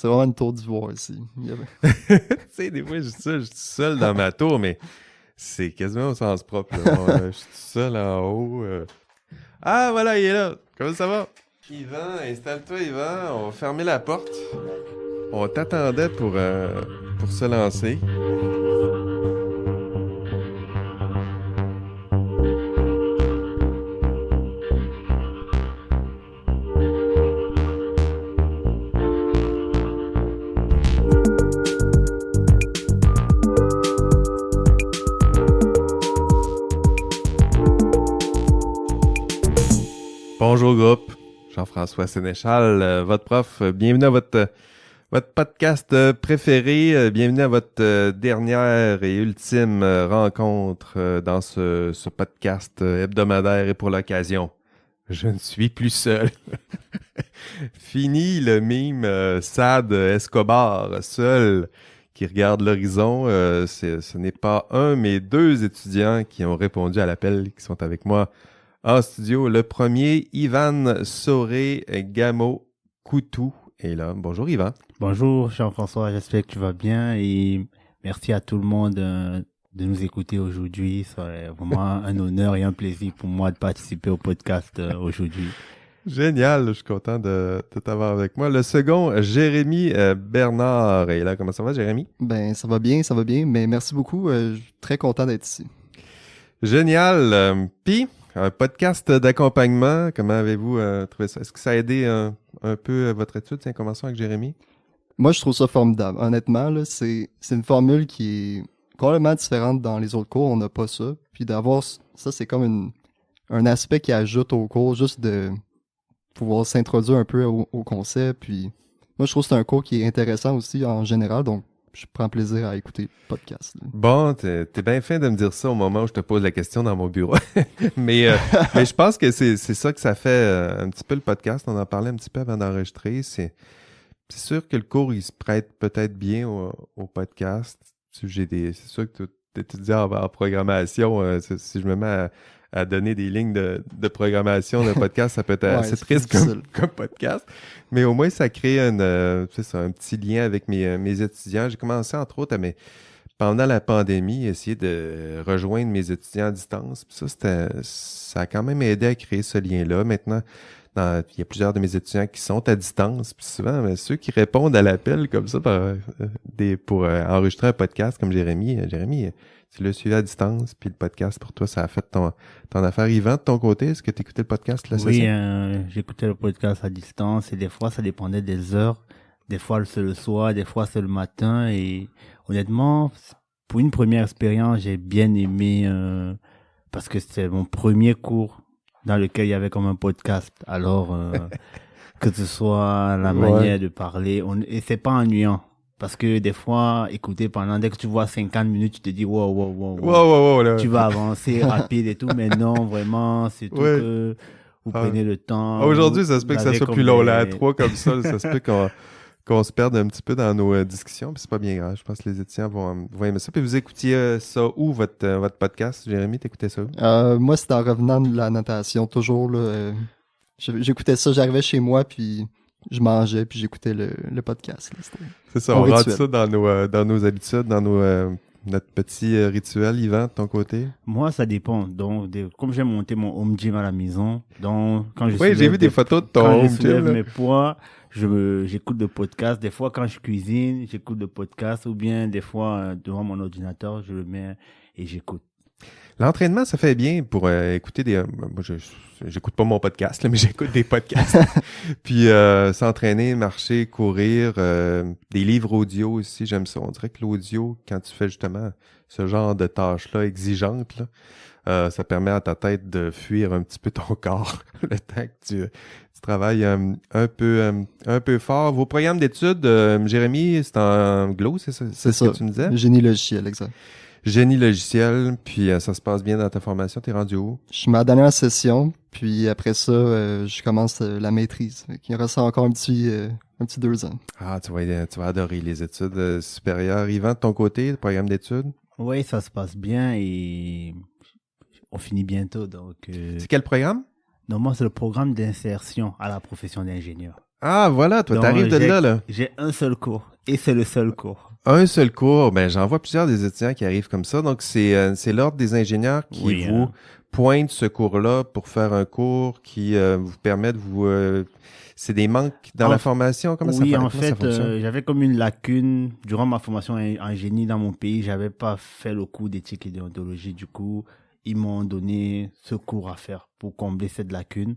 C'est vraiment une tour d'ivoire ici. Tu sais, des fois, je dis ça, je suis seul dans ma tour, mais c'est quasiment au sens propre. Là. Bon, je suis tout seul en haut. Ah, voilà, il est là. Comment ça va? Yvan, installe-toi, Yvan. On va fermer la porte. On t'attendait pour se lancer. Bonjour groupe, Jean-François Sénéchal, votre prof. Bienvenue à votre podcast préféré. Bienvenue à votre dernière et ultime rencontre dans ce podcast hebdomadaire et pour l'occasion. Je ne suis plus seul. Fini le mime Sad Escobar, seul, qui regarde l'horizon. Ce n'est pas un, mais deux étudiants qui ont répondu à l'appel, qui sont avec moi en studio. Le premier, Yvan Soré-Gamo-Coutou est là. Bonjour Yvan. Bonjour Jean-François, j'espère que tu vas bien et merci à tout le monde de nous écouter aujourd'hui. C'est vraiment un honneur et un plaisir pour moi de participer au podcast aujourd'hui. Génial, je suis content de t'avoir avec moi. Le second, Jérémy Bernard est là. Comment ça va, Jérémy? Ben, ça va bien, mais merci beaucoup. Je suis très content d'être ici. Génial. Puis, un podcast d'accompagnement, comment avez-vous trouvé ça? Est-ce que ça a aidé un peu votre étude? Tiens, commençons avec Jérémy. Moi, je trouve ça formidable. Honnêtement, là, c'est une formule qui est complètement différente dans les autres cours. On n'a pas ça. Puis d'avoir ça, c'est comme un aspect qui ajoute au cours, juste de pouvoir s'introduire un peu au concept. Puis moi, je trouve que c'est un cours qui est intéressant aussi en général. Donc, je prends plaisir à écouter le podcast. Là. Bon, t'es bien fin de me dire ça au moment où je te pose la question dans mon bureau. mais je pense que c'est ça que ça fait un petit peu le podcast. On en parlait un petit peu avant d'enregistrer. C'est sûr que le cours, il se prête peut-être bien au podcast. C'est sûr que tu étudies en programmation. Si je me mets à donner des lignes de programmation de podcast, ça peut être assez triste comme podcast. Mais au moins, ça crée un petit lien avec mes étudiants. J'ai commencé, entre autres, pendant la pandémie, essayer de rejoindre mes étudiants à distance. Puis ça a quand même aidé à créer ce lien-là. Maintenant, il y a plusieurs de mes étudiants qui sont à distance. Puis souvent, ceux qui répondent à l'appel comme ça pour enregistrer un podcast comme Jérémy, tu l'as suivi à distance, puis le podcast, pour toi, ça a fait ton affaire. Yvan, de ton côté, est-ce que tu écoutais le podcast? Oui, j'écoutais le podcast à distance et des fois, ça dépendait des heures. Des fois, c'est le soir, des fois, c'est le matin. Et honnêtement, pour une première expérience, j'ai bien aimé parce que c'était mon premier cours dans lequel il y avait comme un podcast. Alors, que ce soit la manière de parler, et c'est pas ennuyant. Parce que des fois, écouter dès que tu vois 50 minutes, tu te dis, wow, là. Tu vas avancer rapide et tout, mais non, vraiment, c'est tout que vous prenez le temps. Aujourd'hui, ça se peut que ça soit plus long, là, à 3 comme ça se peut qu'on se perde un petit peu dans nos discussions, puis c'est pas bien grave. Je pense que les étudiants vont aimer ça. Puis vous écoutiez ça où, votre podcast? Jérémy, t'écoutais ça où? Moi, c'était en revenant de la natation, toujours, là. J'écoutais ça, j'arrivais chez moi, puis je mangeais, puis j'écoutais le podcast. Là, c'est ça, on rentre ça dans nos habitudes, dans notre petit rituel. Yvan, de ton côté? Moi, ça dépend. Donc, comme j'ai monté mon home gym à la maison, donc quand j'ai vu des photos de ton home gym. Mes poids, j'écoute des podcasts. Des fois, quand je cuisine, j'écoute des podcasts, ou bien des fois, devant mon ordinateur, je le mets et j'écoute. L'entraînement, ça fait bien pour écouter des... moi, j'écoute pas mon podcast, là, mais j'écoute des podcasts. Puis s'entraîner, marcher, courir, des livres audio aussi, j'aime ça. On dirait que l'audio, quand tu fais justement ce genre de tâches-là exigeantes, là, ça permet à ta tête de fuir un petit peu ton corps le temps que tu travailles un peu fort. Vos programmes d'études, Jérémy, c'est en Glo, c'est ça? C'est ça, que tu me disais? Génie logiciel, exact. Génie logiciel, puis ça se passe bien dans ta formation. T'es rendu où? Je suis ma dernière session, puis après ça, je commence la maîtrise. Il reste encore un petit 2 ans. Ah, tu vas adorer les études supérieures. Yvan, de ton côté, le programme d'études? Oui, ça se passe bien et on finit bientôt. Donc, c'est quel programme? Non, moi, c'est le programme d'insertion à la profession d'ingénieur. Ah, voilà, toi, Donc, t'arrives de là, là. j'ai un seul cours. Et c'est le seul cours. Un seul cours, ben j'en vois plusieurs des étudiants qui arrivent comme ça. Donc, c'est l'Ordre des ingénieurs qui Oui, vous pointe ce cours-là pour faire un cours qui vous permet de vous... c'est des manques dans la formation? Comment oui, ça en comment ça fait, fonctionne? j'avais comme une lacune. Durant ma formation en génie dans mon pays, j'avais pas fait le cours d'éthique et déontologie. Du coup, ils m'ont donné ce cours à faire pour combler cette lacune.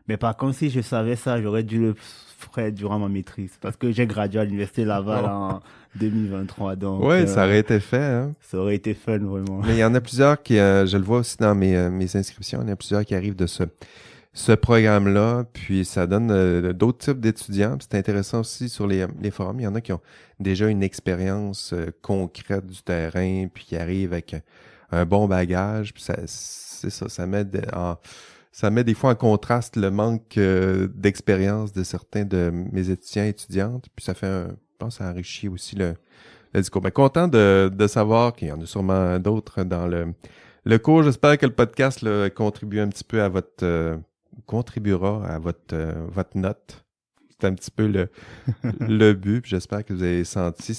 Mais par contre, si je savais ça, j'aurais dû le faire durant ma maîtrise. Parce que j'ai gradué à l'Université Laval en 2023. Donc, Oui, ça aurait été fait, hein? ça aurait été fun, vraiment. Mais il y en a plusieurs qui, je le vois aussi dans mes inscriptions, il y en a plusieurs qui arrivent de ce programme-là, puis ça donne d'autres types d'étudiants. Puis c'est intéressant aussi sur les forums, il y en a qui ont déjà une expérience concrète du terrain, puis qui arrivent avec un bon bagage, puis c'est ça, ça met des fois en contraste le manque d'expérience de certains de mes étudiants et étudiantes, puis ça fait, je pense, ça enrichit aussi le discours. Ben, content de savoir qu'il y en a sûrement d'autres dans le cours. J'espère que le podcast là, contribue un petit peu à contribuera à votre note. C'est un petit peu le but. Puis j'espère que vous avez senti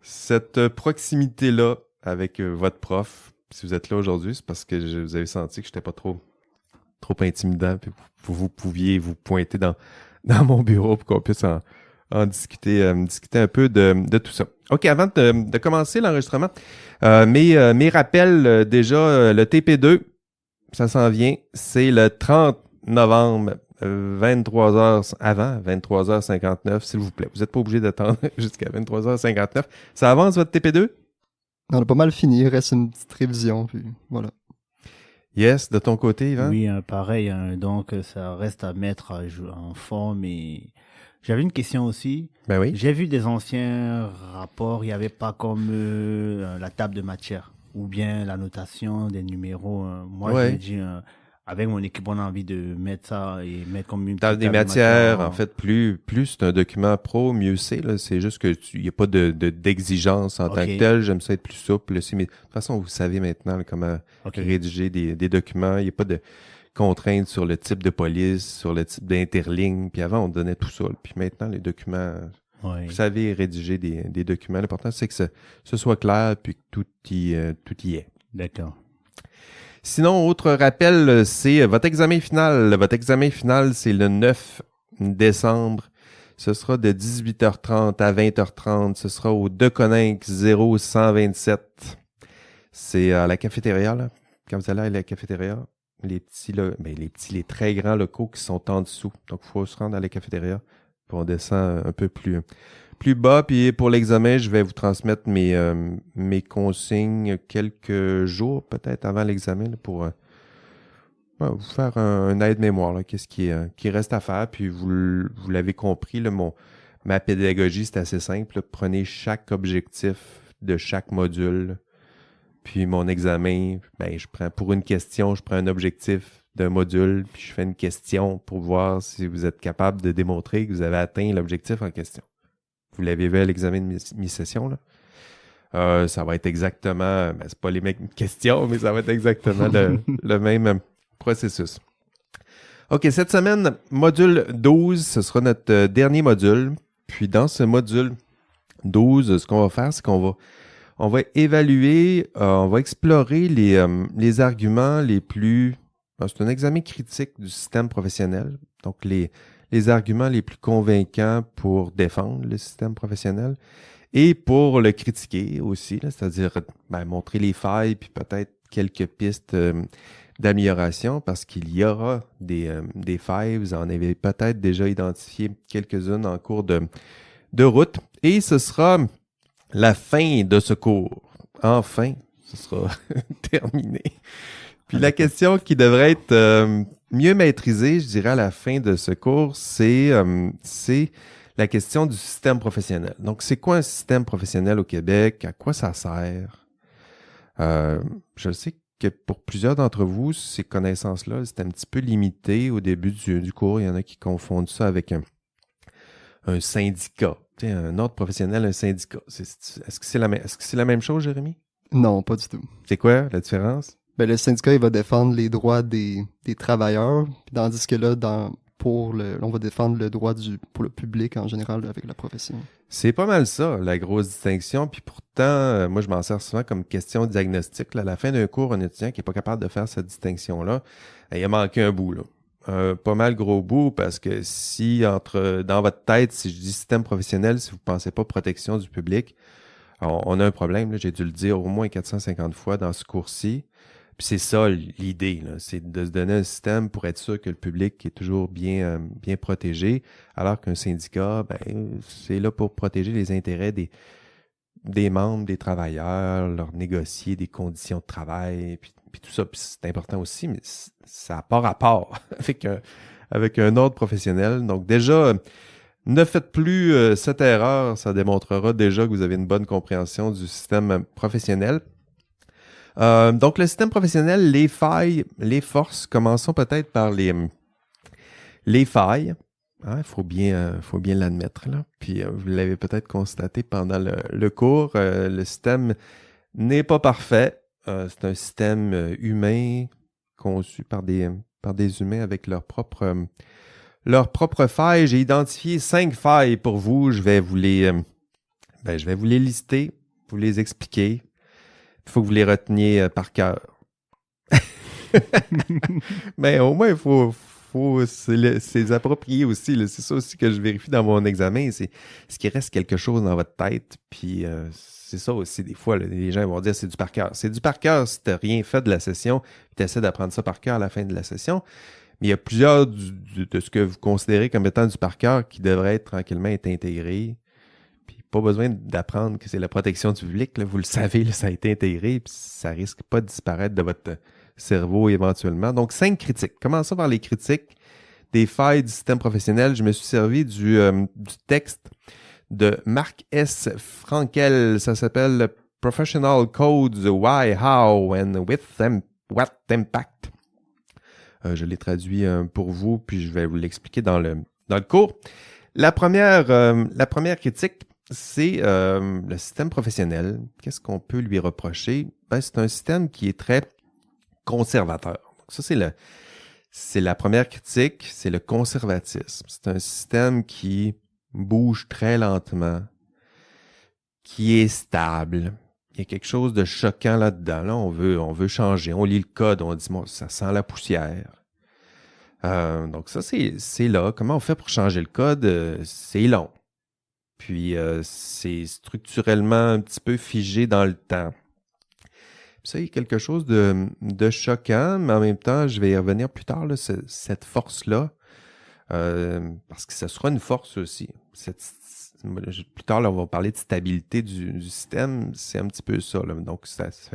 cette proximité-là avec votre prof. Si vous êtes là aujourd'hui, c'est parce que vous avez senti que je n'étais pas trop intimidant, puis vous pouviez vous pointer dans mon bureau pour qu'on puisse en discuter un peu de tout ça. OK, avant de commencer l'enregistrement, mes rappels, déjà, le TP2, ça s'en vient, c'est le 30 novembre, 23h avant, 23h59, s'il vous plaît. Vous n'êtes pas obligé d'attendre jusqu'à 23h59. Ça avance, votre TP2? On a pas mal fini, il reste une petite révision, puis voilà. Yes, de ton côté, Yvan? Oui, pareil. Donc, ça reste à mettre en forme. Et j'avais une question aussi. Ben oui. J'ai vu des anciens rapports, il n'y avait pas comme la table de matière ou bien la notation des numéros. Moi, Ouais. je me dis, avec mon équipe, on a envie de mettre ça et mettre comme une Dans petite des table de matières, matière. en fait, plus c'est un document pro, mieux c'est. Là. C'est juste que il n'y a pas d'exigence en tant que tel. J'aime ça être plus souple aussi. Mais de toute façon, vous savez maintenant là, comment rédiger des documents. Il n'y a pas de contraintes sur le type de police, sur le type d'interligne. Puis avant, on donnait tout ça. Puis maintenant, les documents, vous savez rédiger des documents. L'important, c'est que ce soit clair puis que tout y est. D'accord. Sinon, autre rappel, c'est votre examen final. Votre examen final, c'est le 9 décembre. Ce sera de 18h30 à 20h30. Ce sera au Deconinck 0127. C'est à la cafétéria, là. Quand vous allez à la cafétéria, les très grands locaux qui sont en dessous. Donc, il faut se rendre à la cafétéria. Puis on descend un peu plus bas. Puis pour l'examen, je vais vous transmettre mes consignes quelques jours peut-être avant l'examen là, pour vous faire un aide-mémoire. Là, qu'est-ce qui reste à faire. Puis vous l'avez compris, là, ma pédagogie, c'est assez simple. Là. Prenez chaque objectif de chaque module. Puis mon examen, je prends pour une question, je prends un objectif d'un module, puis je fais une question pour voir si vous êtes capable de démontrer que vous avez atteint l'objectif en question. Vous l'avez vu à l'examen de mi-session, là. Ça va être exactement, c'est pas les mêmes questions, mais ça va être exactement le même processus. OK, cette semaine, module 12, ce sera notre dernier module. Puis dans ce module 12, ce qu'on va faire, c'est qu'on va évaluer, on va explorer les arguments les plus... C'est un examen critique du système professionnel. Donc, les arguments les plus convaincants pour défendre le système professionnel et pour le critiquer aussi, là, c'est-à-dire montrer les failles puis peut-être quelques pistes d'amélioration parce qu'il y aura des failles. Vous en avez peut-être déjà identifié quelques-unes en cours de route. Et ce sera la fin de ce cours. Enfin, ce sera terminé. Puis la question qui devrait être mieux maîtrisée, je dirais, à la fin de ce cours, c'est la question du système professionnel. Donc, c'est quoi un système professionnel au Québec? À quoi ça sert? Je sais que pour plusieurs d'entre vous, ces connaissances-là, c'est un petit peu limité au début du cours. Il y en a qui confondent ça avec un syndicat. Un ordre professionnel, un syndicat. Est-ce que c'est la même chose, Jérémy? Non, pas du tout. C'est quoi la différence? Le syndicat, il va défendre les droits des travailleurs, tandis que là, on va défendre le droit pour le public en général avec la profession. C'est pas mal ça, la grosse distinction. Puis pourtant, moi, je m'en sers souvent comme question diagnostique. Là, à la fin d'un cours, un étudiant qui n'est pas capable de faire cette distinction-là, il a manqué un bout, là. Pas mal gros bout, parce que si dans votre tête, si je dis système professionnel, si vous ne pensez pas protection du public, on a un problème. Là, j'ai dû le dire au moins 450 fois dans ce cours-ci. Puis c'est ça l'idée, là, c'est de se donner un système pour être sûr que le public est toujours bien protégé, alors qu'un syndicat, c'est là pour protéger les intérêts des membres, des travailleurs, leur négocier des conditions de travail, puis tout ça. Puis c'est important aussi, mais ça n'a pas rapport avec un ordre professionnel. Donc déjà, ne faites plus cette erreur, ça démontrera déjà que vous avez une bonne compréhension du système professionnel. Donc, le système professionnel, les failles, les forces, commençons peut-être par les failles. Il faut bien l'admettre, là. Puis, vous l'avez peut-être constaté pendant le cours, le système n'est pas parfait. C'est un système humain conçu par des humains avec leurs propres failles. J'ai identifié 5 failles pour vous. Je vais vous les lister, vous les expliquer. Il faut que vous les reteniez par cœur. Mais au moins, il faut c'est approprié aussi. Là. C'est ça aussi que je vérifie dans mon examen. C'est ce qu'il reste quelque chose dans votre tête. Puis c'est ça aussi, des fois, là, les gens vont dire c'est du par cœur. C'est du par cœur si tu n'as rien fait de la session. Tu essaies d'apprendre ça par cœur à la fin de la session. Mais il y a plusieurs de ce que vous considérez comme étant du par cœur qui devrait être tranquillement être intégré. Pas besoin d'apprendre que c'est la protection du public. Là. Vous le savez, là, ça a été intégré, puis ça risque pas de disparaître de votre cerveau éventuellement. Donc, 5 critiques. Commençons par les critiques des failles du système professionnel. Je me suis servi du texte de Marc S. Frankel. Ça s'appelle « Professional Codes, Why, How and With What Impact ». Je l'ai traduit pour vous, puis je vais vous l'expliquer dans le cours. La première critique, c'est le système professionnel. Qu'est-ce qu'on peut lui reprocher? C'est un système qui est très conservateur. Donc ça, c'est la première critique, c'est le conservatisme. C'est un système qui bouge très lentement, qui est stable. Il y a quelque chose de choquant là-dedans. Là, on veut changer. On lit le code, on dit, ça sent la poussière. Donc ça, c'est là. Comment on fait pour changer le code? C'est long. Puis, c'est structurellement un petit peu figé dans le temps. Puis ça, il y a quelque chose de choquant, mais en même temps, je vais y revenir plus tard, là, cette force-là, parce que ça sera une force aussi. Plus tard, là, on va parler de stabilité du système. C'est un petit peu ça. Là. Donc,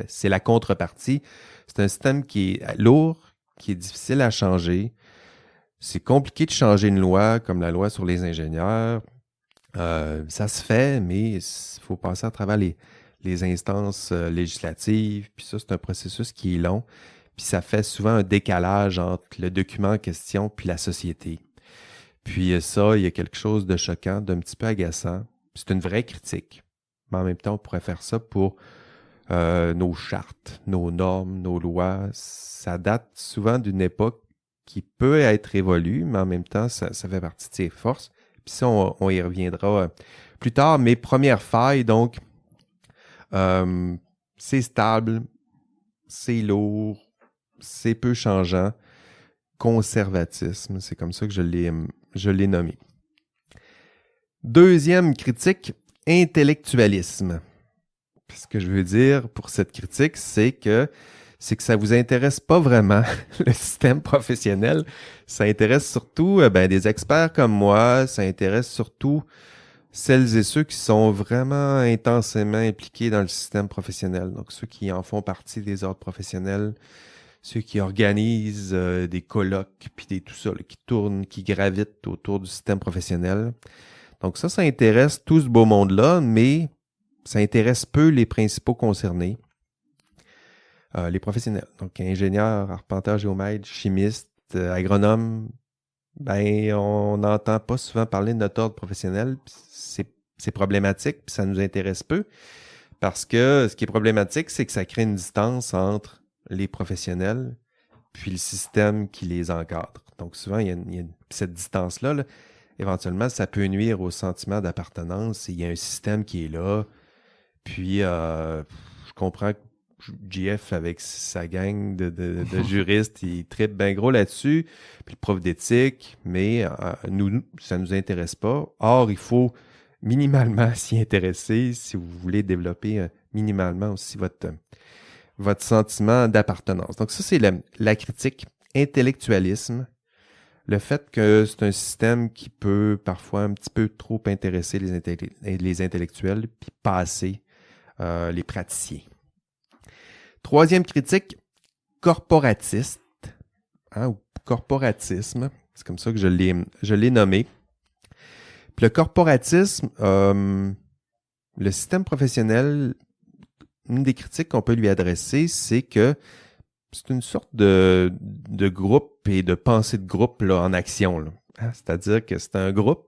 c'est la contrepartie. C'est un système qui est lourd, qui est difficile à changer. C'est compliqué de changer une loi, comme la loi sur les ingénieurs. Ça se fait, mais il faut passer à travers les instances législatives. Puis ça, c'est un processus qui est long. Puis ça fait souvent un décalage entre le document en question puis la société. Puis ça, il y a quelque chose de choquant, d'un petit peu agaçant. Puis c'est une vraie critique. Mais en même temps, on pourrait faire ça pour nos chartes, nos normes, nos lois. Ça date souvent d'une époque qui peut être évolue, mais en même temps, ça fait partie de ses forces. Puis ça, on y reviendra plus tard. Mes premières failles, donc, c'est stable, c'est lourd, c'est peu changeant. Conservatisme, c'est comme ça que je l'ai nommé. Deuxième critique, intellectualisme. Ce que je veux dire pour cette critique, c'est que ça vous intéresse pas vraiment, le système professionnel. Ça intéresse surtout des experts comme moi. Ça intéresse surtout celles et ceux qui sont vraiment intensément impliqués dans le système professionnel. Donc, ceux qui en font partie des ordres professionnels, ceux qui organisent des colloques, puis tout ça, là, qui tournent, qui gravitent autour du système professionnel. Donc ça intéresse tout ce beau monde-là, mais ça intéresse peu les principaux concernés. Les professionnels, donc ingénieurs, arpenteurs, géomètres, chimistes, agronomes, on n'entend pas souvent parler de notre ordre professionnel. C'est problématique, puis ça nous intéresse peu, parce que ce qui est problématique, c'est que ça crée une distance entre les professionnels puis le système qui les encadre. Donc souvent, il y a cette distance-là, là. Éventuellement, ça peut nuire au sentiment d'appartenance. Il y a un système qui est là. Puis, je comprends que JF, avec sa gang de juristes, il trippe bien gros là-dessus. Puis le prof d'éthique, mais nous, ça ne nous intéresse pas. Or, il faut minimalement s'y intéresser si vous voulez développer minimalement aussi votre sentiment d'appartenance. Donc ça, c'est la critique, intellectualisme. Le fait que c'est un système qui peut parfois un petit peu trop intéresser les intellectuels puis passer les praticiens. Troisième critique, corporatiste, ou corporatisme, c'est comme ça que je l'ai nommé. Puis le corporatisme, le système professionnel, une des critiques qu'on peut lui adresser, c'est que c'est une sorte de groupe et de pensée de groupe là, en action. Là. C'est-à-dire que c'est un groupe,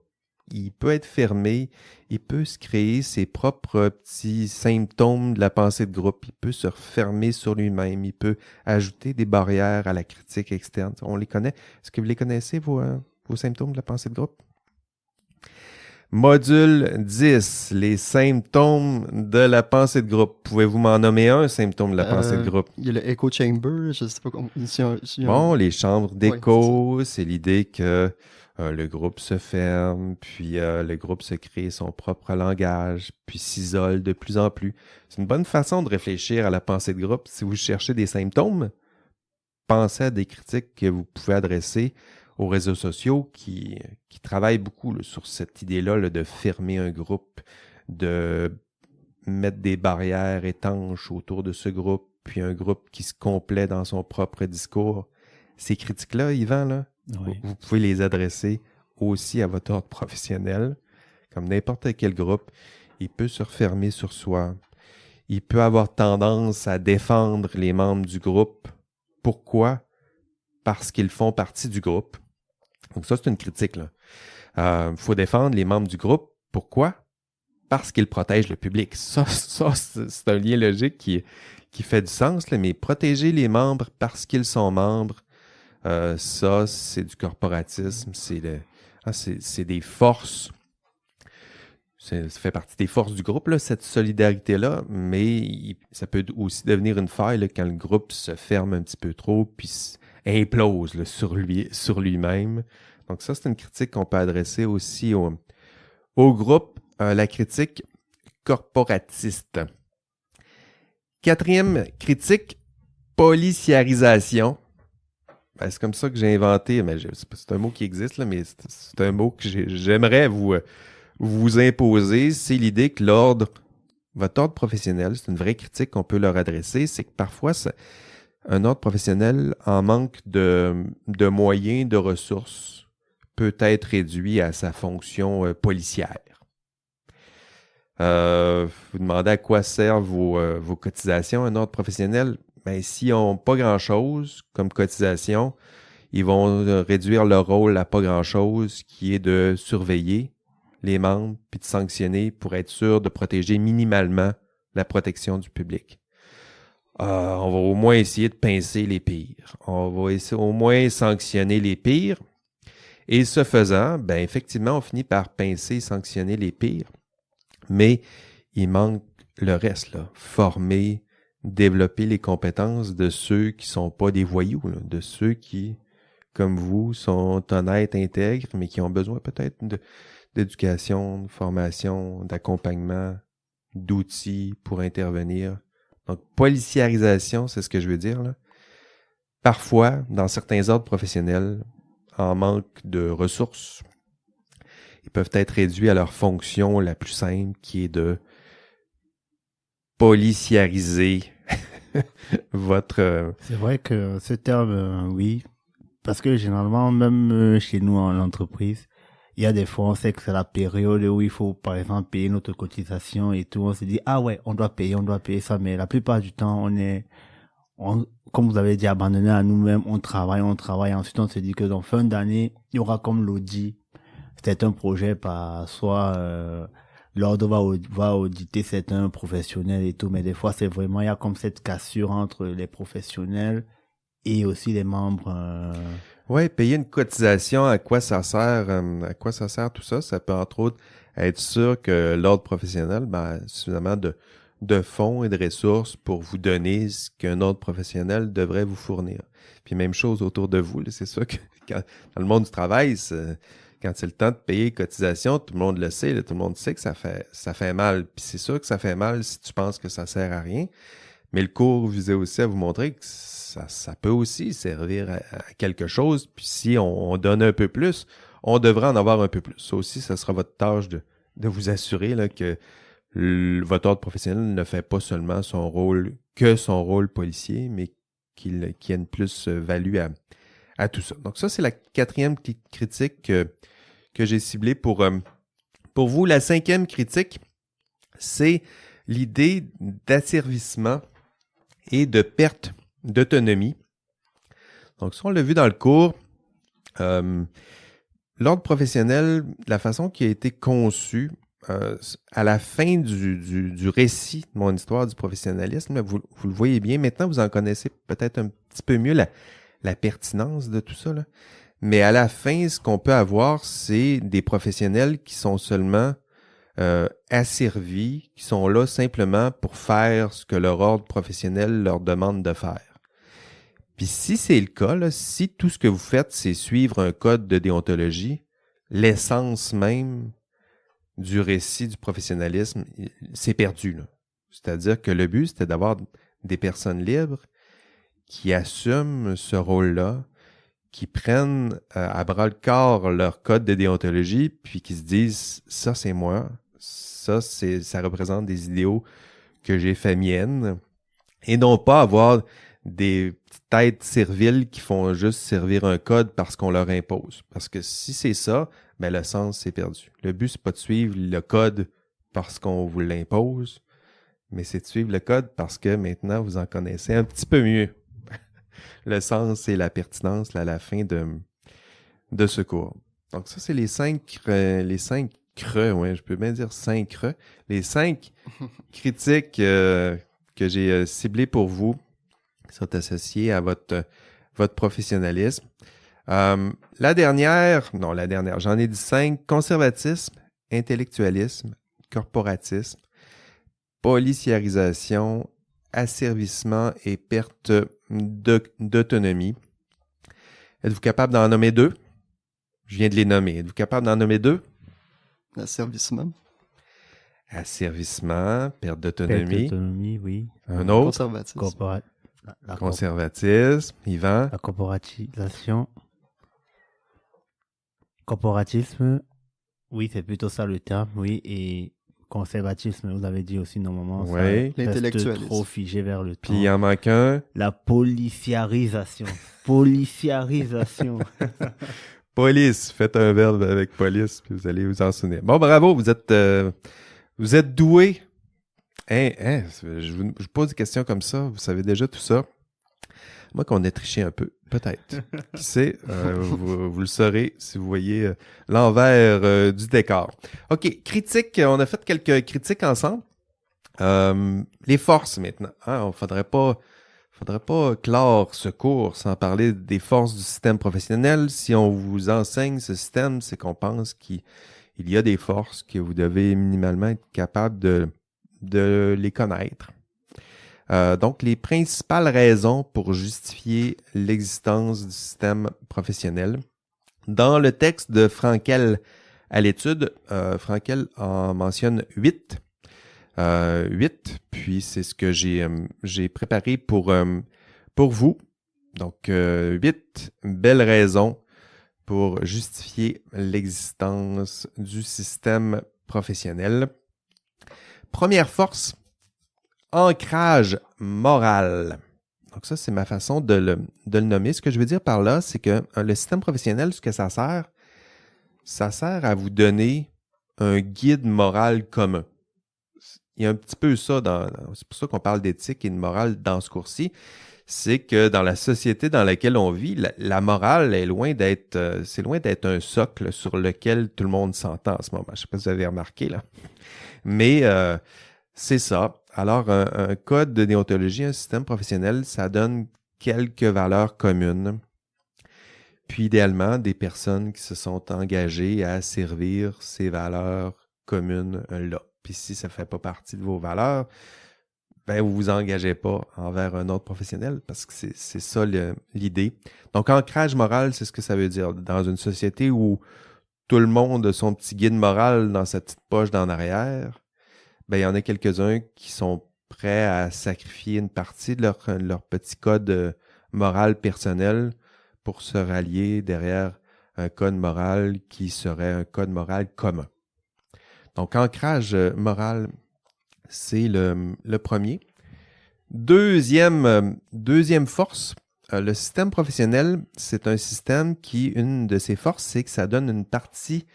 il peut être fermé, il peut se créer ses propres petits symptômes de la pensée de groupe, il peut se refermer sur lui-même, il peut ajouter des barrières à la critique externe. On les connaît. Est-ce que vous les connaissez, vos symptômes de la pensée de groupe? Module 10, les symptômes de la pensée de groupe. Pouvez-vous m'en nommer un symptôme de la pensée de groupe? Il y a le echo chamber, je sais pas comment... Bon, les chambres d'écho, c'est l'idée que le groupe se ferme, puis le groupe se crée son propre langage, puis s'isole de plus en plus. C'est une bonne façon de réfléchir à la pensée de groupe. Si vous cherchez des symptômes, pensez à des critiques que vous pouvez adresser aux réseaux sociaux qui travaillent beaucoup là, sur cette idée-là là, de fermer un groupe, de mettre des barrières étanches autour de ce groupe, puis un groupe qui se complaît dans son propre discours. Ces critiques-là, Yvan, là, Oui. vous pouvez les adresser aussi à votre ordre professionnel. Comme n'importe quel groupe, il peut se refermer sur soi. Il peut avoir tendance à défendre les membres du groupe. Pourquoi? Parce qu'ils font partie du groupe. Donc ça, c'est une critique. Il faut défendre les membres du groupe. Pourquoi? Parce qu'ils protègent le public. Ça c'est un lien logique qui fait du sens, là, mais protéger les membres parce qu'ils sont membres, ça, c'est du corporatisme. C'est des forces. Ça fait partie des forces du groupe, là, cette solidarité-là, mais ça peut aussi devenir une faille là, quand le groupe se ferme un petit peu trop puis implose là, sur lui-même. Donc ça, c'est une critique qu'on peut adresser aussi au groupe, la critique corporatiste. Quatrième critique, policiarisation. Ben, c'est comme ça que j'ai inventé, mais c'est un mot qui existe, là, mais c'est un mot que j'aimerais vous imposer. C'est l'idée que votre ordre professionnel, c'est une vraie critique qu'on peut leur adresser, c'est que parfois, un ordre professionnel en manque de moyens, de ressources, peut être réduit à sa fonction policière. Vous demandez à quoi servent vos cotisations, un ordre professionnel. Ben, s'ils n'ont pas grand-chose comme cotisation, ils vont réduire leur rôle à pas grand-chose, qui est de surveiller les membres puis de sanctionner pour être sûr de protéger minimalement la protection du public. On va au moins essayer de pincer les pires. On va essayer au moins sanctionner les pires. Et ce faisant, ben effectivement, on finit par pincer et sanctionner les pires. Mais il manque le reste, là. Former, développer les compétences de ceux qui sont pas des voyous, là, de ceux qui, comme vous, sont honnêtes, intègres, mais qui ont besoin peut-être d'éducation, de formation, d'accompagnement, d'outils pour intervenir. Donc, policiarisation, c'est ce que je veux dire, là. Parfois, dans certains ordres professionnels, en manque de ressources, ils peuvent être réduits à leur fonction la plus simple, qui est de policiariser votre... C'est vrai que ce terme, oui, parce que généralement, même chez nous en entreprise, il y a des fois, on sait que c'est la période où il faut, par exemple, payer notre cotisation et tout. On se dit, ah ouais, on doit payer ça, mais la plupart du temps, comme vous avez dit, abandonné à nous-mêmes, on travaille. Ensuite, on se dit que dans fin d'année, il y aura comme l'audit. C'est un projet par soit l'ordre va auditer certains professionnels et tout, mais des fois, c'est vraiment, il y a comme cette cassure entre les professionnels et aussi les membres. Oui, payer une cotisation, à quoi ça sert tout ça? Ça peut entre autres être sûr que l'ordre professionnel a suffisamment de fonds et de ressources pour vous donner ce qu'un ordre professionnel devrait vous fournir. Puis même chose autour de vous, là, c'est sûr que dans le monde du travail, quand c'est le temps de payer cotisation, tout le monde le sait, là, tout le monde sait que ça fait mal. Puis c'est sûr que ça fait mal si tu penses que ça sert à rien. Mais le cours visait aussi à vous montrer que ça peut aussi servir à quelque chose. Puis si on donne un peu plus, on devrait en avoir un peu plus. Ça aussi, ça sera votre tâche de vous assurer là, que votre ordre professionnel ne fait pas seulement son rôle policier, mais qu'il y a une plus-value à tout ça. Donc ça, c'est la 4e critique que j'ai ciblée pour vous. La 5e critique, c'est l'idée d'asservissement et de perte d'autonomie. Donc ça, on l'a vu dans le cours. L'ordre professionnel, la façon qui a été conçu à la fin du récit de mon histoire du professionnalisme, vous le voyez bien, maintenant vous en connaissez peut-être un petit peu mieux la pertinence de tout ça, là. Mais à la fin, ce qu'on peut avoir, c'est des professionnels qui sont seulement asservis, qui sont là simplement pour faire ce que leur ordre professionnel leur demande de faire. Puis si c'est le cas, là, si tout ce que vous faites, c'est suivre un code de déontologie, l'essence même du récit du professionnalisme, c'est perdu, là. C'est-à-dire que le but, c'était d'avoir des personnes libres qui assument ce rôle-là, qui prennent à bras-le-corps leur code de déontologie, puis qui se disent « ça, c'est moi, ça représente des idéaux que j'ai fait miennes », et non pas avoir des petites têtes serviles qui font juste servir un code parce qu'on leur impose. Parce que si c'est ça, ben le sens, c'est perdu. Le but, c'est pas de suivre le code parce qu'on vous l'impose, mais c'est de suivre le code parce que maintenant, vous en connaissez un petit peu mieux le sens et la pertinence là, à la fin de ce cours. Donc ça, c'est les 5 creux, ouais, je peux bien dire 5 creux, les 5 critiques que j'ai ciblées pour vous, qui sont associées à votre professionnalisme. La dernière, j'en ai dit 5, conservatisme, intellectualisme, corporatisme, policiarisation, asservissement et perte d'autonomie. Êtes-vous capable d'en nommer 2? Je viens de les nommer. Êtes-vous capable d'en nommer 2? Asservissement. Asservissement, perte d'autonomie. Perte d'autonomie, oui. Un autre? Conservatisme. Conservatisme. Yvan? La corporatisation. Corporatisme, oui, c'est plutôt ça le terme, oui. Et conservatisme, vous avez dit aussi normalement, oui. Ça L'intellectualisme. reste trop figé vers le temps. Puis il en manque un. La policiarisation. Policiarisation. Police. Faites un verbe avec police, puis vous allez vous en souvenir. Bon, bravo, vous êtes doué. Je vous pose des questions comme ça, vous savez déjà tout ça. Moi, qu'on ait triché un peu, peut-être. Qui sait, vous le saurez si vous voyez l'envers du décor. OK, critique, on a fait quelques critiques ensemble. Les forces maintenant. Hein, faudrait pas clore ce cours sans parler des forces du système professionnel. Si on vous enseigne ce système, c'est qu'on pense qu'il y a des forces que vous devez minimalement être capable de les connaître. Donc, les principales raisons pour justifier l'existence du système professionnel. Dans le texte de Frankel à l'étude, Frankel en mentionne 8. 8, puis c'est ce que j'ai préparé pour vous. Donc, 8 belles raisons pour justifier l'existence du système professionnel. Première force, ancrage moral. Donc ça, c'est ma façon de le nommer. Ce que je veux dire par là, c'est que le système professionnel, ce que ça sert à vous donner un guide moral commun. Il y a un petit peu ça, c'est pour ça qu'on parle d'éthique et de morale dans ce cours-ci, c'est que dans la société dans laquelle on vit, la morale est loin d'être un socle sur lequel tout le monde s'entend en ce moment. Je ne sais pas si vous avez remarqué, là. Mais c'est ça. Alors, un code de déontologie, un système professionnel, ça donne quelques valeurs communes, puis idéalement des personnes qui se sont engagées à servir ces valeurs communes-là. Puis si ça ne fait pas partie de vos valeurs, ben vous vous engagez pas envers un autre professionnel parce que c'est ça l'idée. Donc, ancrage moral, c'est ce que ça veut dire. Dans une société où tout le monde a son petit guide moral dans sa petite poche d'en arrière, ben il y en a quelques-uns qui sont prêts à sacrifier une partie de leur petit code moral personnel pour se rallier derrière un code moral qui serait un code moral commun. Donc, ancrage moral, c'est le premier. Deuxième force, le système professionnel, c'est un système qui, une de ses forces, c'est que ça donne une partie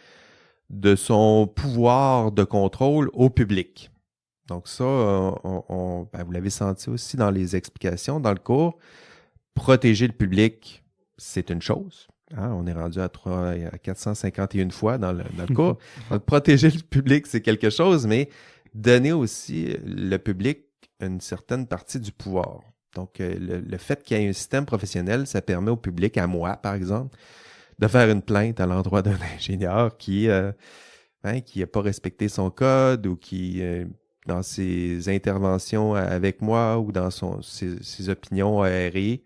de son pouvoir de contrôle au public. Donc ça, vous l'avez senti aussi dans les explications, dans le cours. Protéger le public, c'est une chose. Hein, on est rendu à 451 fois dans le cours. Donc, protéger le public, c'est quelque chose, mais donner aussi le public une certaine partie du pouvoir. Donc, le fait qu'il y ait un système professionnel, ça permet au public, à moi, par exemple, de faire une plainte à l'endroit d'un ingénieur qui n'a pas respecté son code ou qui, dans ses interventions avec moi ou dans ses opinions aérées,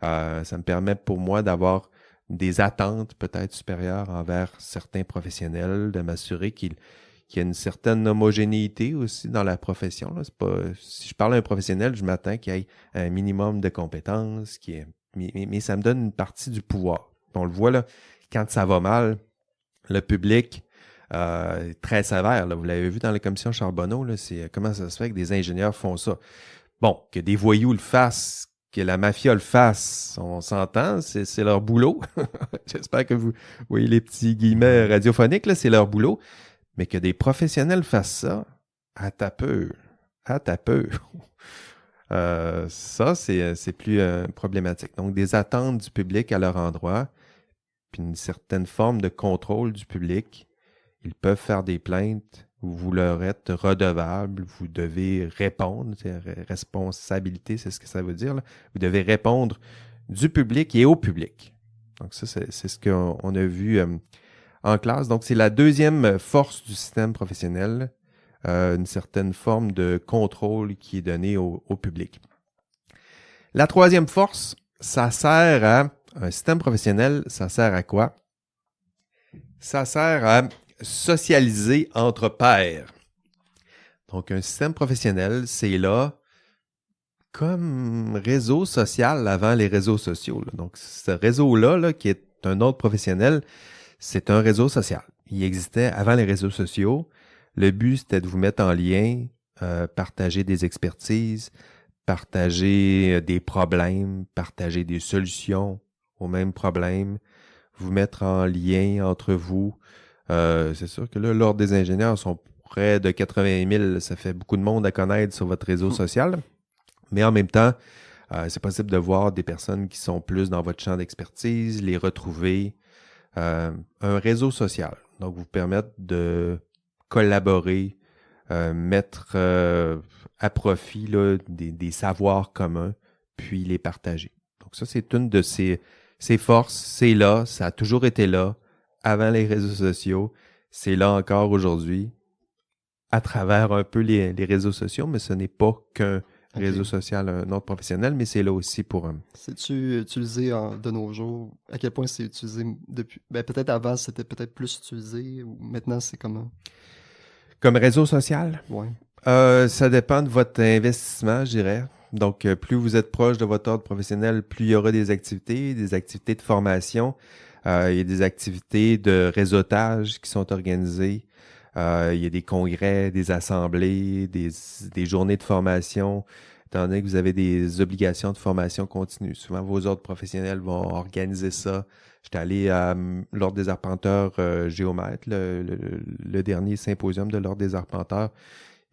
ça me permet pour moi d'avoir des attentes peut-être supérieures envers certains professionnels, de m'assurer qu'il y a une certaine homogénéité aussi dans la profession. Là. C'est pas, si je parle à un professionnel, je m'attends qu'il y ait un minimum de compétences, mais ça me donne une partie du pouvoir. On le voit là, quand ça va mal, le public est très sévère. Là. Vous l'avez vu dans la commission Charbonneau, là, c'est comment ça se fait que des ingénieurs font ça. Bon, que des voyous le fassent, que la mafia le fasse, on s'entend, c'est leur boulot. J'espère que vous voyez les petits guillemets radiophoniques, là, c'est leur boulot. Mais que des professionnels fassent ça, à ta peu. Ça, c'est plus problématique. Donc, des attentes du public à leur endroit, puis une certaine forme de contrôle du public. Ils peuvent faire des plaintes, vous leur êtes redevable, vous devez répondre. Responsabilité, c'est ce que ça veut dire. Là. Vous devez répondre du public et au public. Donc, ça, c'est ce qu'on a vu en classe. Donc, c'est la deuxième force du système professionnel, une certaine forme de contrôle qui est donné au public. La troisième force, ça sert à un système professionnel, ça sert à quoi? Ça sert à socialiser entre pairs. Donc, un système professionnel, c'est là comme réseau social avant les réseaux sociaux. Là. Donc, ce réseau-là, là, qui est un autre professionnel, c'est un réseau social. Il existait avant les réseaux sociaux. Le but, c'était de vous mettre en lien, partager des expertises, partager des problèmes, partager des solutions aux mêmes problèmes, vous mettre en lien entre vous. C'est sûr que là, l'Ordre des ingénieurs sont près de 80 000. Ça fait beaucoup de monde à connaître sur votre réseau social. Mais en même temps, c'est possible de voir des personnes qui sont plus dans votre champ d'expertise, les retrouver. Un réseau social, donc vous permettre de collaborer, mettre à profit là, des savoirs communs, puis les partager. Donc ça, c'est une de ces forces. C'est là, ça a toujours été là, avant les réseaux sociaux. C'est là encore aujourd'hui, à travers un peu les réseaux sociaux, mais ce n'est pas qu'un réseau social, un autre professionnel, mais c'est là aussi pour... C'est-tu utilisé de nos jours? À quel point c'est utilisé depuis? Ben, peut-être avant, c'était peut-être plus utilisé, ou maintenant, c'est comment? Comme réseau social? Oui. Ça dépend de votre investissement, je dirais. Donc, plus vous êtes proche de votre ordre professionnel, plus il y aura des activités de formation. Il y a des activités de réseautage qui sont organisées. Il y a des congrès, des assemblées, des journées de formation, étant donné que vous avez des obligations de formation continue. Souvent, vos ordres professionnels vont organiser ça. J'étais allé à l'Ordre des arpenteurs géomètres, le dernier symposium de l'Ordre des arpenteurs.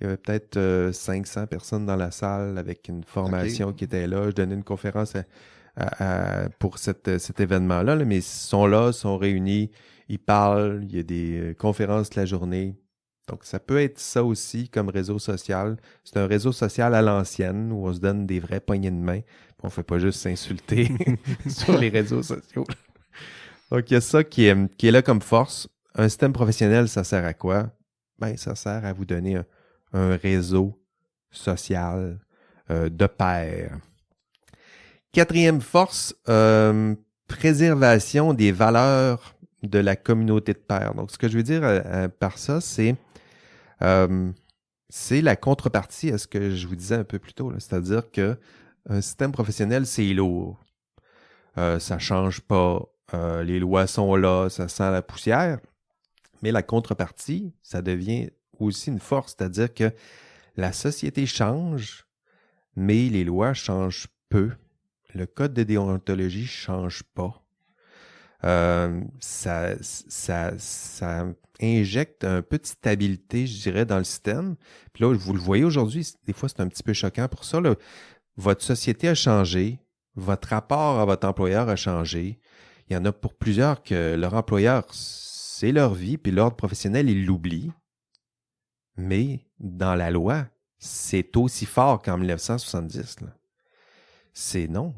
Il y avait peut-être 500 personnes dans la salle avec une formation qui était là. Je donnais une conférence pour cet événement-là, mais ils sont là, sont réunis. Ils parlent, il y a des conférences toute la journée. Donc, ça peut être ça aussi comme réseau social. C'est un réseau social à l'ancienne où on se donne des vraies poignées de main. On fait pas juste s'insulter sur les réseaux sociaux. Donc, il y a ça qui est là comme force. Un système professionnel, ça sert à quoi? Ben, ça sert à vous donner un réseau social de pairs. Quatrième force, préservation des valeurs de la communauté de pairs. Donc, ce que je veux dire par ça, c'est la contrepartie à ce que je vous disais un peu plus tôt. C'est-à-dire que un système professionnel, c'est lourd. Ça change pas. Les lois sont là, ça sent la poussière. Mais la contrepartie, ça devient aussi une force. C'est-à-dire que la société change, mais les lois changent peu. Le code de déontologie change pas. Ça injecte un peu de stabilité, je dirais, dans le système. Puis là, vous le voyez aujourd'hui, des fois, c'est un petit peu choquant pour ça. Là. Votre société a changé, votre rapport à votre employeur a changé. Il y en a pour plusieurs que leur employeur, c'est leur vie, puis l'ordre professionnel, ils l'oublient. Mais dans la loi, c'est aussi fort qu'en 1970. Là. C'est non.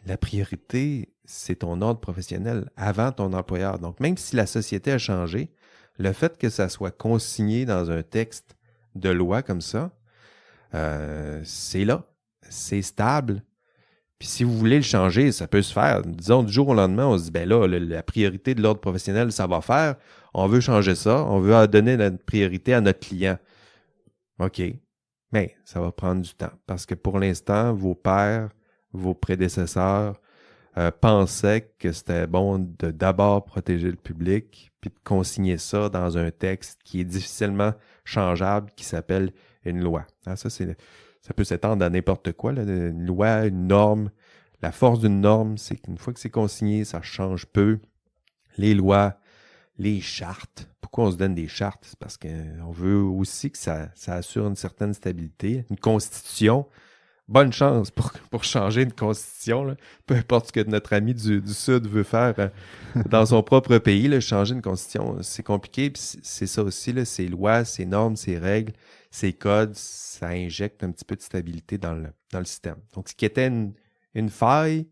La priorité, c'est ton ordre professionnel avant ton employeur. Donc, même si la société a changé, le fait que ça soit consigné dans un texte de loi comme ça, c'est là, c'est stable. Puis si vous voulez le changer, ça peut se faire. Disons, du jour au lendemain, on se dit, ben là, la priorité de l'ordre professionnel, ça va faire. On veut changer ça. On veut donner la priorité à notre client. OK. Mais ça va prendre du temps. Parce que pour l'instant, vos pairs, vos prédécesseurs pensaient que c'était bon de d'abord protéger le public, puis de consigner ça dans un texte qui est difficilement changeable, qui s'appelle une loi. Ah, ça peut s'étendre à n'importe quoi, là, une loi, une norme. La force d'une norme, c'est qu'une fois que c'est consigné, ça change peu. Les lois, les chartes. Pourquoi on se donne des chartes? C'est parce qu'on veut aussi que ça assure une certaine stabilité. Une constitution, bonne chance pour changer une constitution. Là. Peu importe ce que notre ami du Sud veut faire dans son propre pays, là, changer une constitution, c'est compliqué. Puis c'est ça aussi, là, ces lois, ces normes, ces règles, ces codes, ça injecte un petit peu de stabilité dans le système. Donc, ce qui était une faille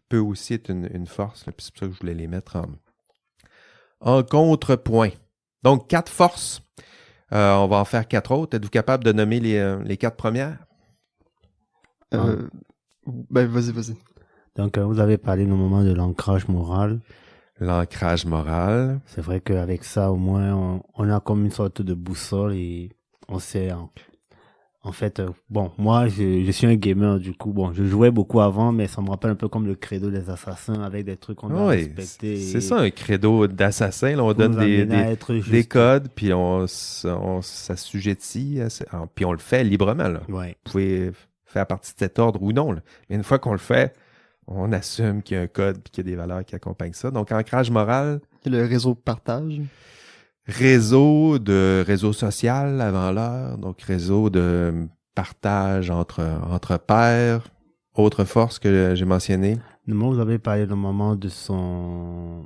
peut aussi être une force. Là, puis c'est pour ça que je voulais les mettre en contrepoint. Donc, 4 forces. On va en faire 4 autres. Êtes-vous capable de nommer les 4 premières? Ben, vas-y. Donc, vous avez parlé au moment de l'ancrage moral. L'ancrage moral. C'est vrai qu'avec ça, au moins, on a comme une sorte de boussole et on sait... En fait, bon, moi, je suis un gamer, du coup, bon, je jouais beaucoup avant, mais ça me rappelle un peu comme le credo des assassins avec des trucs qu'on doit respecter. C'est ça, un credo d'assassin. Là, on donne des codes, puis on s'assujettit, puis on le fait librement. Là. Ouais. Vous pouvez faire partie de cet ordre ou non. Là. Mais une fois qu'on le fait, on assume qu'il y a un code et qu'il y a des valeurs qui accompagnent ça. Donc, ancrage moral. Le réseau de partage. Réseau social avant l'heure, donc réseau de partage entre pairs, autre force que j'ai mentionnée. Moi, vous avez parlé le moment de son,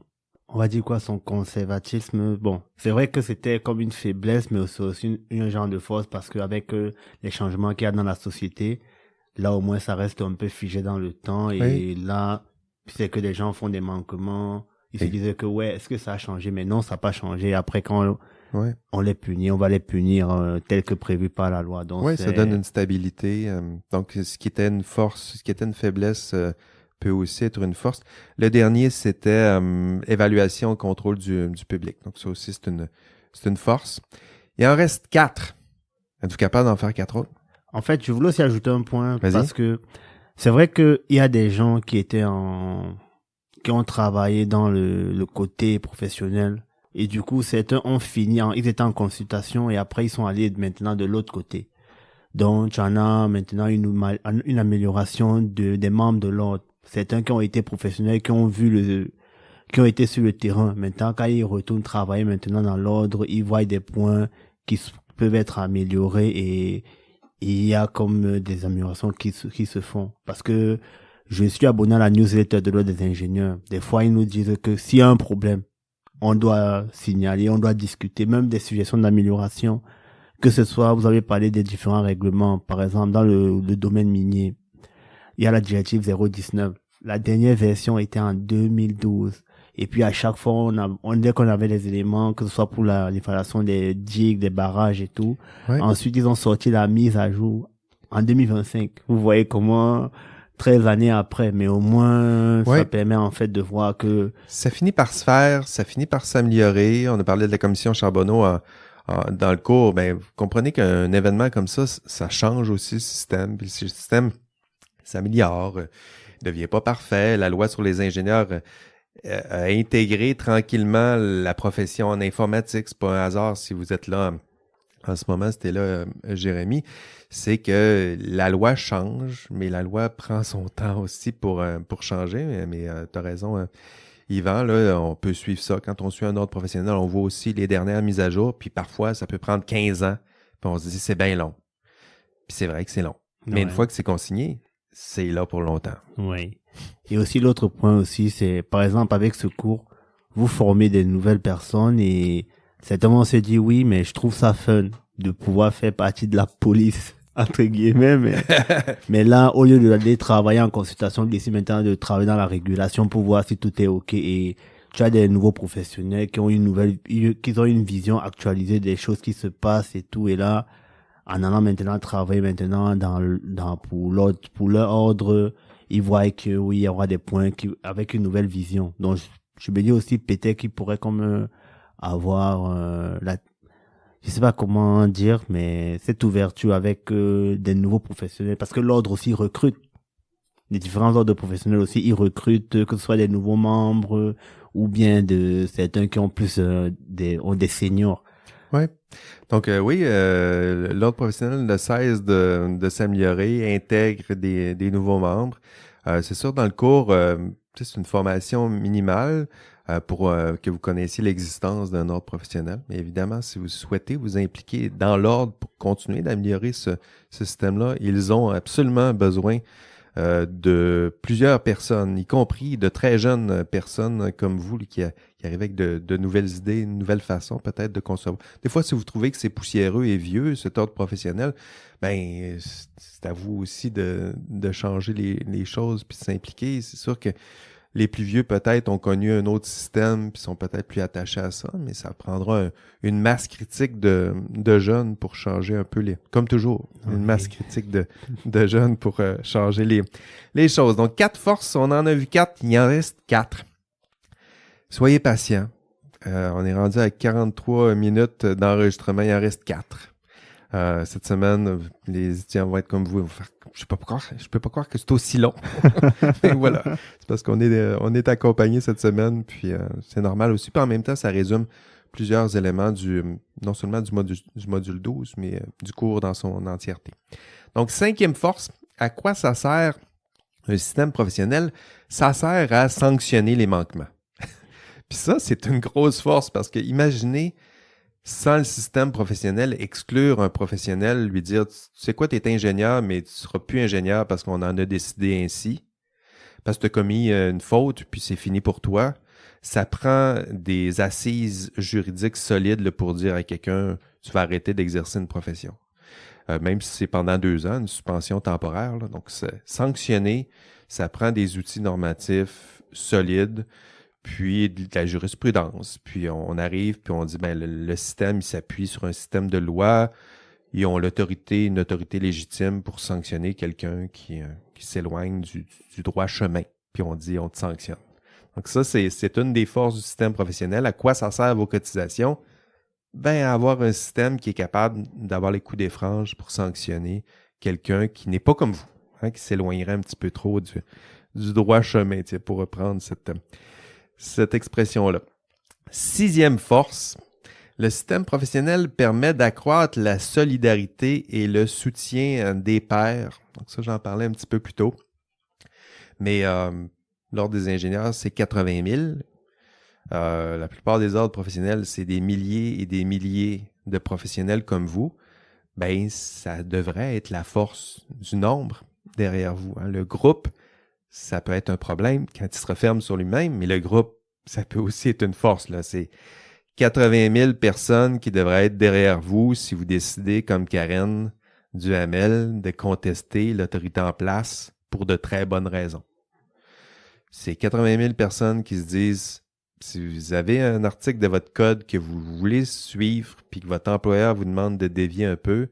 on va dire quoi, son conservatisme. Bon, c'est vrai que c'était comme une faiblesse, mais aussi un genre de force parce qu'avec les changements qu'il y a dans la société, là au moins ça reste un peu figé dans le temps et là, c'est que les gens font des manquements. Ils se disaient que est-ce que ça a changé? Mais non, ça n'a pas changé. Après, quand on les punit, on va les punir tel que prévu par la loi. Oui, ça donne une stabilité. Donc, ce qui était une force, ce qui était une faiblesse peut aussi être une force. Le dernier, c'était évaluation, contrôle du public. Donc, ça aussi, c'est une force. Il en reste 4. Êtes-vous capable d'en faire 4 autres? En fait, je voulais aussi ajouter un point parce que c'est vrai qu'il y a des gens qui ont travaillé dans le côté professionnel et du coup certains ont fini ils étaient en consultation et après ils sont allés maintenant de l'autre côté, donc tu en as maintenant une amélioration des membres de l'ordre, certains qui ont été professionnels, qui ont été sur le terrain. Maintenant quand ils retournent travailler maintenant dans l'ordre, ils voient des points qui peuvent être améliorés et il y a comme des améliorations qui se font parce que je suis abonné à la newsletter de l'ordre des ingénieurs. Des fois, ils nous disent que s'il y a un problème, on doit signaler, on doit discuter, même des suggestions d'amélioration. Que ce soit, vous avez parlé des différents règlements, par exemple, dans le domaine minier. il y a la directive 019. La dernière version était en 2012. Et puis à chaque fois, dès qu'on avait les éléments, que ce soit pour l'installation des digues, des barrages et tout, Ouais. ensuite ils ont sorti la mise à jour en 2025. Vous voyez comment 13 années après, mais au moins Ouais. ça permet en fait de voir que Ça finit par se faire, ça finit par s'améliorer. On a parlé de la commission Charbonneau dans le cours. Ben, vous comprenez qu'un événement comme ça change aussi le système. Puis le système s'améliore, ne devient pas parfait. La loi sur les ingénieurs a intégré tranquillement la profession en informatique. C'est pas un hasard si vous êtes là en ce moment, c'était là, Jérémy. C'est que la loi change, mais la loi prend son temps aussi pour changer. Mais tu as raison, Yvan, là, on peut suivre ça. Quand on suit un ordre professionnel, on voit aussi les dernières mises à jour, puis parfois, ça peut prendre 15 ans, puis on se dit, c'est bien long. Puis c'est vrai que c'est long. Mais une fois que c'est consigné, c'est là pour longtemps. Oui. Et aussi, l'autre point aussi, c'est, par exemple, avec ce cours, vous formez des nouvelles personnes et certainement on se dit oui, mais je trouve ça fun de pouvoir faire partie de la police, entre guillemets, mais là, au lieu d'aller travailler en consultation, d'ici maintenant de travailler dans la régulation pour voir si tout est OK et tu as des nouveaux professionnels qui ont une vision actualisée des choses qui se passent et tout, et là, en allant maintenant travailler pour leur ordre, ils voient que oui, il y aura des points avec une nouvelle vision. Donc, je me dis aussi peut-être qu'ils pourraient comme avoir je sais pas comment dire, mais cette ouverture avec des nouveaux professionnels, parce que l'ordre aussi recrute. Les différents ordres de professionnels aussi, ils recrutent, que ce soit des nouveaux membres ou bien de certains qui ont plus des seniors. Ouais. Donc oui, l'ordre professionnel ne cesse de s'améliorer, intègre des nouveaux membres. C'est sûr, dans le cours, c'est une formation minimale pour que vous connaissiez l'existence d'un ordre professionnel. Mais évidemment, si vous souhaitez vous impliquer dans l'ordre pour continuer d'améliorer ce système-là, ils ont absolument besoin de plusieurs personnes, y compris de très jeunes personnes comme vous qui arrivent avec de nouvelles idées, une nouvelle façon peut-être de concevoir. Des fois, si vous trouvez que c'est poussiéreux et vieux, cet ordre professionnel, ben c'est à vous aussi de changer les choses puis de s'impliquer. C'est sûr que les plus vieux, peut-être, ont connu un autre système puis sont peut-être plus attachés à ça, mais ça prendra une masse critique de jeunes pour changer un peu comme toujours, une masse critique de jeunes pour changer les choses. Donc, 4 forces, on en a vu 4, il en reste 4. Soyez patients. On est rendu à 43 minutes d'enregistrement, il en reste 4. Cette semaine, les étudiants vont être comme vous. Je peux pas croire que c'est aussi long. Mais voilà. C'est parce qu'on est accompagnés cette semaine, puis c'est normal aussi. Puis en même temps, ça résume plusieurs éléments non seulement du module 12, mais du cours dans son entièreté. Donc, 5e force, à quoi ça sert un système professionnel? Ça sert à sanctionner les manquements. Puis ça, c'est une grosse force parce que imaginez, sans le système professionnel, exclure un professionnel, lui dire, tu sais quoi, tu es ingénieur, mais tu ne seras plus ingénieur parce qu'on en a décidé ainsi, parce que tu as commis une faute, puis c'est fini pour toi. Ça prend des assises juridiques solides là, pour dire à quelqu'un, tu vas arrêter d'exercer une profession. Même si c'est pendant 2 ans, une suspension temporaire. Là. Donc, sanctionner, ça prend des outils normatifs solides, puis de la jurisprudence. Puis on arrive, puis on dit, ben le système, il s'appuie sur un système de loi. Ils ont une autorité légitime pour sanctionner quelqu'un qui s'éloigne du droit chemin. Puis on dit, on te sanctionne. Donc ça, c'est une des forces du système professionnel. À quoi ça sert vos cotisations? Ben, avoir un système qui est capable d'avoir les coups des franges pour sanctionner quelqu'un qui n'est pas comme vous, hein, qui s'éloignerait un petit peu trop du droit chemin, pour reprendre cette expression-là. 6e force, le système professionnel permet d'accroître la solidarité et le soutien des pairs. Donc ça, j'en parlais un petit peu plus tôt. Mais l'ordre des ingénieurs, c'est 80 000. La plupart des ordres professionnels, c'est des milliers et des milliers de professionnels comme vous. Ben, ça devrait être la force du nombre derrière vous. Hein. Le groupe, ça peut être un problème quand il se referme sur lui-même, mais le groupe, ça peut aussi être une force. Là. C'est 80 000 personnes qui devraient être derrière vous si vous décidez, comme Karen Duhamel, de contester l'autorité en place pour de très bonnes raisons. C'est 80 000 personnes qui se disent, si vous avez un article de votre code que vous voulez suivre puis que votre employeur vous demande de dévier un peu,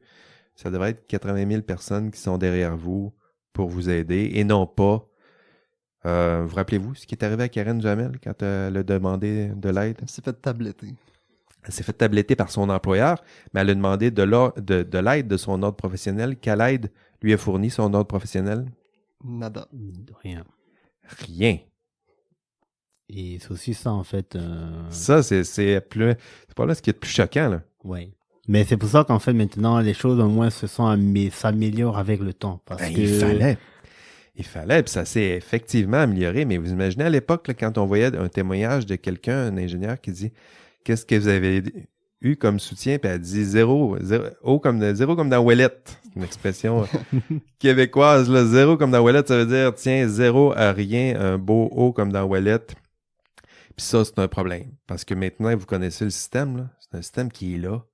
ça devrait être 80 000 personnes qui sont derrière vous pour vous aider et non pas. Vous rappelez-vous ce qui est arrivé à Karen Duhamel quand elle a demandé de l'aide? Elle s'est fait tabletter. Elle s'est fait tabletter par son employeur, mais elle a demandé de l'aide de son ordre professionnel. Quelle aide lui a fourni son ordre professionnel? Nada. Rien. Rien. Et c'est aussi ça, en fait. Ça, c'est pas là ce qui est le plus choquant, là. Oui. Mais c'est pour ça qu'en fait, maintenant, les choses, au moins, s'améliorent avec le temps. Parce que... Il fallait, puis ça s'est effectivement amélioré, mais vous imaginez à l'époque, là, quand on voyait un témoignage de quelqu'un, un ingénieur qui dit « Qu'est-ce que vous avez eu comme soutien? » Puis elle dit « Zéro comme dans Ouellette. » C'est une expression québécoise, là. Zéro comme dans Ouellette, ça veut dire « Tiens, zéro à rien, un beau haut comme dans Ouellette. » Puis ça, c'est un problème. Parce que maintenant, vous connaissez le système, là. C'est un système qui est là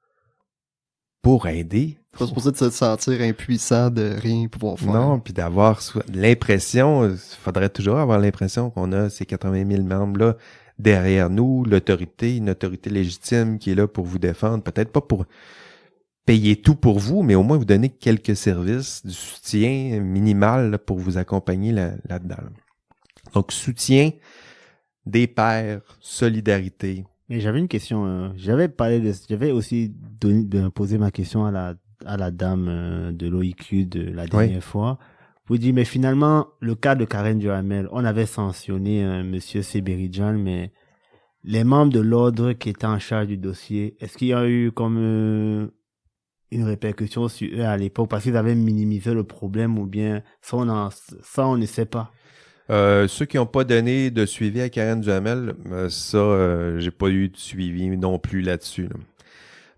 pour aider. Pas supposé de se sentir impuissant de rien pouvoir faire. Non, puis d'avoir l'impression, il faudrait toujours avoir l'impression qu'on a ces 80 000 membres-là derrière nous, l'autorité, une autorité légitime qui est là pour vous défendre, peut-être pas pour payer tout pour vous, mais au moins vous donner quelques services, du soutien minimal là, pour vous accompagner là-dedans. Donc, soutien des pairs, solidarité. Mais j'avais une question. J'avais aussi posé ma question à la dame de l'OIQ de la dernière fois. Vous dites, mais finalement, le cas de Karen Duhamel, on avait sanctionné Monsieur Seberidjan, mais les membres de l'ordre qui étaient en charge du dossier, est-ce qu'il y a eu comme une répercussion sur eux à l'époque parce qu'ils avaient minimisé le problème ou bien ça, on ne sait pas? Ceux qui n'ont pas donné de suivi à Karen Duhamel, j'ai pas eu de suivi non plus là-dessus. Là.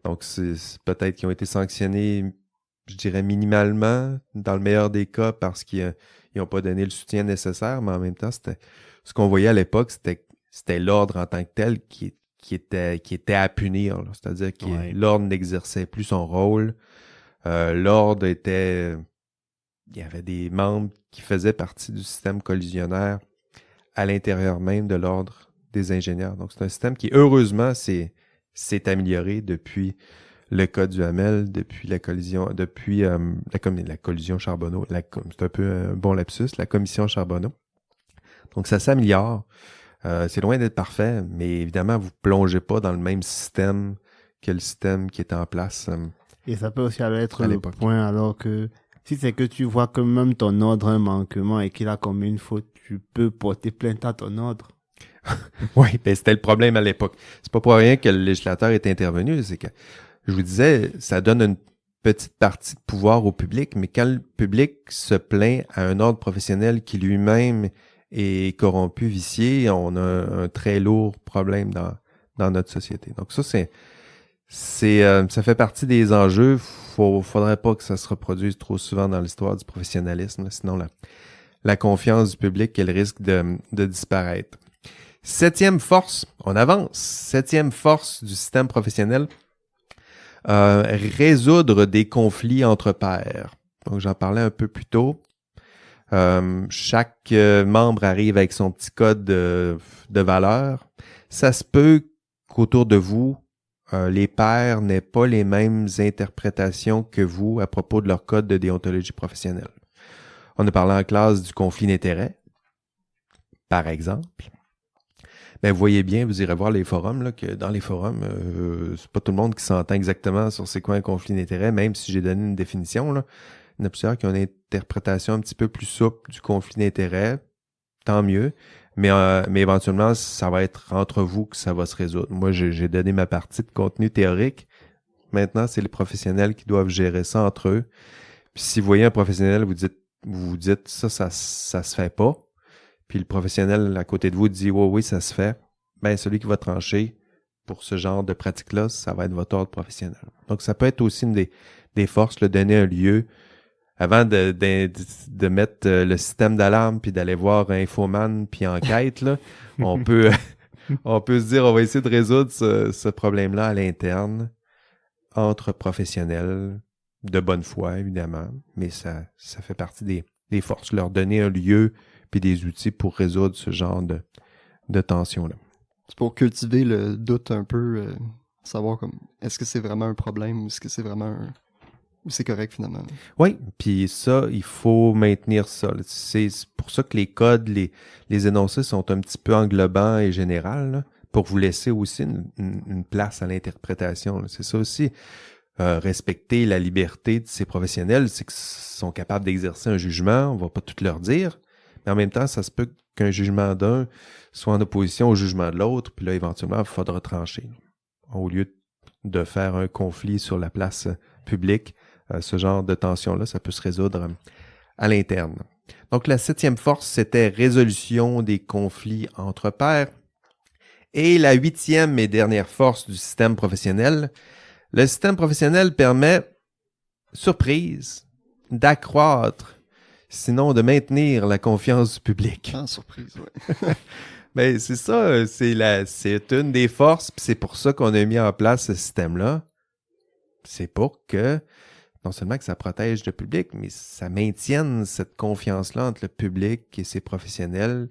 Donc, c'est peut-être qu'ils ont été sanctionnés, je dirais minimalement, dans le meilleur des cas, parce qu'ils n'ont pas donné le soutien nécessaire, mais en même temps, ce qu'on voyait à l'époque, c'était l'ordre en tant que tel qui était à punir. Là. C'est-à-dire que l'ordre n'exerçait plus son rôle. L'ordre était... Il y avait des membres qui faisaient partie du système collisionnaire à l'intérieur même de l'ordre des ingénieurs. Donc, c'est un système qui, heureusement, s'est amélioré depuis le cas Duhamel, depuis la collision, depuis la collision Charbonneau. C'est un peu un bon lapsus, la commission Charbonneau. Donc, ça s'améliore. C'est loin d'être parfait, mais évidemment, vous plongez pas dans le même système que le système qui est en place. Et ça peut aussi être le point, alors que si c'est que tu vois que même ton ordre a un manquement et qu'il a commis une faute, tu peux porter plainte à ton ordre. Oui, ben c'était le problème à l'époque. C'est pas pour rien que le législateur est intervenu, c'est que, je vous disais, ça donne une petite partie de pouvoir au public, mais quand le public se plaint à un ordre professionnel qui lui-même est corrompu, vicié, on a un très lourd problème dans notre société. Donc ça, ça fait partie des enjeux. Faudrait pas que ça se reproduise trop souvent dans l'histoire du professionnalisme, sinon la confiance du public, elle risque de disparaître. Septième force, on avance. Septième force du système professionnel, résoudre des conflits entre pairs. Donc j'en parlais un peu plus tôt. Chaque membre arrive avec son petit code de valeurs. Ça se peut qu'autour de vous, les pairs n'aient pas les mêmes interprétations que vous à propos de leur code de déontologie professionnelle. On a parlé en classe du conflit d'intérêts, par exemple. Ben, vous voyez bien, vous irez voir les forums, là, que dans les forums, c'est pas tout le monde qui s'entend exactement sur c'est quoi un conflit d'intérêts, même si j'ai donné une définition, là. Il y en a plusieurs qui ont une interprétation un petit peu plus souple du conflit d'intérêts, tant mieux. Mais éventuellement, ça va être entre vous que ça va se résoudre. Moi, j'ai donné ma partie de contenu théorique. Maintenant, c'est les professionnels qui doivent gérer ça entre eux. Puis si vous voyez un professionnel, vous vous dites ça se fait pas. Puis le professionnel à côté de vous dit oui, ça se fait. Ben celui qui va trancher pour ce genre de pratique-là, ça va être votre ordre professionnel. Donc, ça peut être aussi une des forces, le donner un lieu. Avant de mettre le système d'alarme puis d'aller voir Infoman puis Enquête, là, on peut se dire on va essayer de résoudre ce problème-là à l'interne entre professionnels de bonne foi, évidemment, mais ça fait partie des les forces, leur donner un lieu puis des outils pour résoudre ce genre de tension-là. C'est pour cultiver le doute un peu, savoir comme est-ce que c'est vraiment un problème ou est-ce que c'est vraiment ou c'est correct finalement. Oui, puis ça, il faut maintenir ça. C'est pour ça que les codes, les énoncés sont un petit peu englobants et généraux, là, pour vous laisser aussi une place à l'interprétation. Là. C'est ça aussi. Respecter la liberté de ces professionnels, c'est qu'ils sont capables d'exercer un jugement, on va pas tout leur dire, mais en même temps, ça se peut qu'un jugement d'un soit en opposition au jugement de l'autre, puis là, éventuellement, il faudra trancher. Au lieu de faire un conflit sur la place publique, ce genre de tension-là, ça peut se résoudre à l'interne. Donc, la 7e force, c'était résolution des conflits entre pairs. Et la 8e et dernière force du système professionnel, le système professionnel permet, surprise, d'accroître, sinon de maintenir la confiance du public. Ah, surprise, ouais. Ben, c'est ça, c'est une des forces, puis c'est pour ça qu'on a mis en place ce système-là. C'est pour que, non seulement que ça protège le public, mais ça maintienne cette confiance-là entre le public et ses professionnels,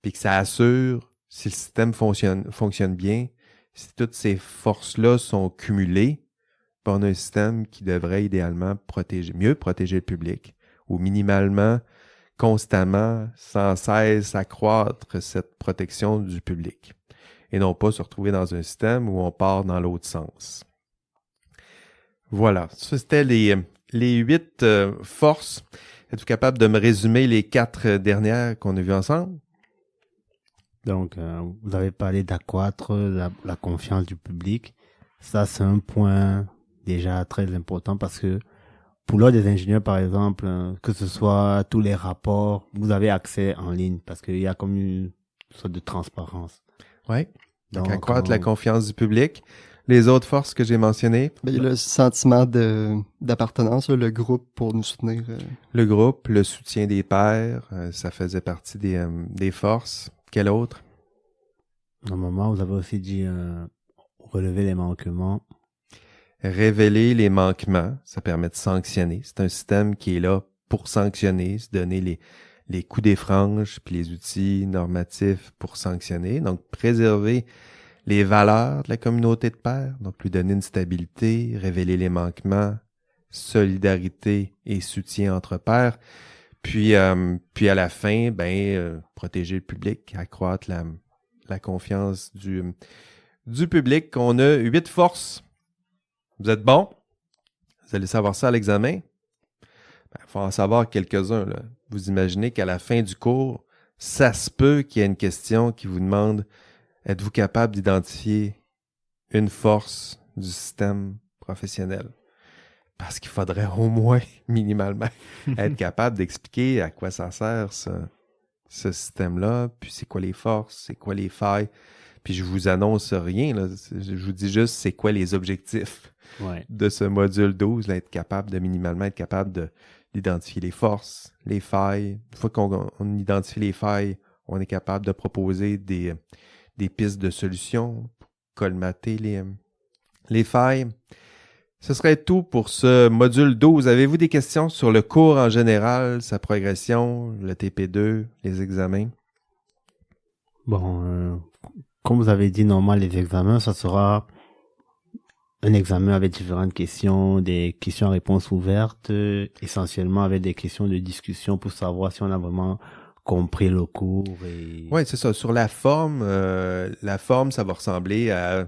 puis que ça assure, si le système fonctionne bien, si toutes ces forces-là sont cumulées, on a un système qui devrait idéalement mieux protéger le public, ou minimalement, constamment, sans cesse accroître cette protection du public, et non pas se retrouver dans un système où on part dans l'autre sens. Voilà, ça c'était les 8 forces. Êtes-vous capable de me résumer les 4 dernières qu'on a vues ensemble? Donc, vous avez parlé d'accroître la confiance du public. Ça, c'est un point déjà très important parce que pour l'ordre des ingénieurs, par exemple, que ce soit tous les rapports, vous avez accès en ligne parce qu'il y a comme une sorte de transparence. Oui, donc accroître la confiance du public. Les autres forces que j'ai mentionnées? Ben, il y a le sentiment d'appartenance, là, le groupe pour nous soutenir. Le groupe, le soutien des pairs, ça faisait partie des forces. Quel autre? Normalement, vous avez aussi dit relever les manquements. Révéler les manquements, ça permet de sanctionner. C'est un système qui est là pour sanctionner, se donner les coups des franges puis les outils normatifs pour sanctionner. Donc, préserver les valeurs de la communauté de pairs, donc lui donner une stabilité, révéler les manquements, solidarité et soutien entre pairs. Puis à la fin, protéger le public, accroître la confiance du public. On a 8 forces. Vous êtes bons? Vous allez savoir ça à l'examen? Il faut en savoir quelques-uns, là. Vous imaginez qu'à la fin du cours, ça se peut qu'il y ait une question qui vous demande « Êtes-vous capable d'identifier une force du système professionnel? » Parce qu'il faudrait au moins, minimalement, être capable d'expliquer à quoi ça sert ce système-là, puis c'est quoi les forces, c'est quoi les failles. Puis je vous annonce rien, là. Je vous dis juste c'est quoi les objectifs de ce module 12, là, minimalement être capable d'identifier les forces, les failles. Une fois qu'on identifie les failles, on est capable de proposer des pistes de solutions pour colmater les failles. Ce serait tout pour ce module 12. Avez-vous des questions sur le cours en général, sa progression, le TP2, les examens? Bon, comme vous avez dit, normalement, les examens, ça sera un examen avec différentes questions, des questions à réponse ouvertes, essentiellement avec des questions de discussion pour savoir si on a vraiment compris le cours. Oui, c'est ça. Sur la forme, ça va ressembler à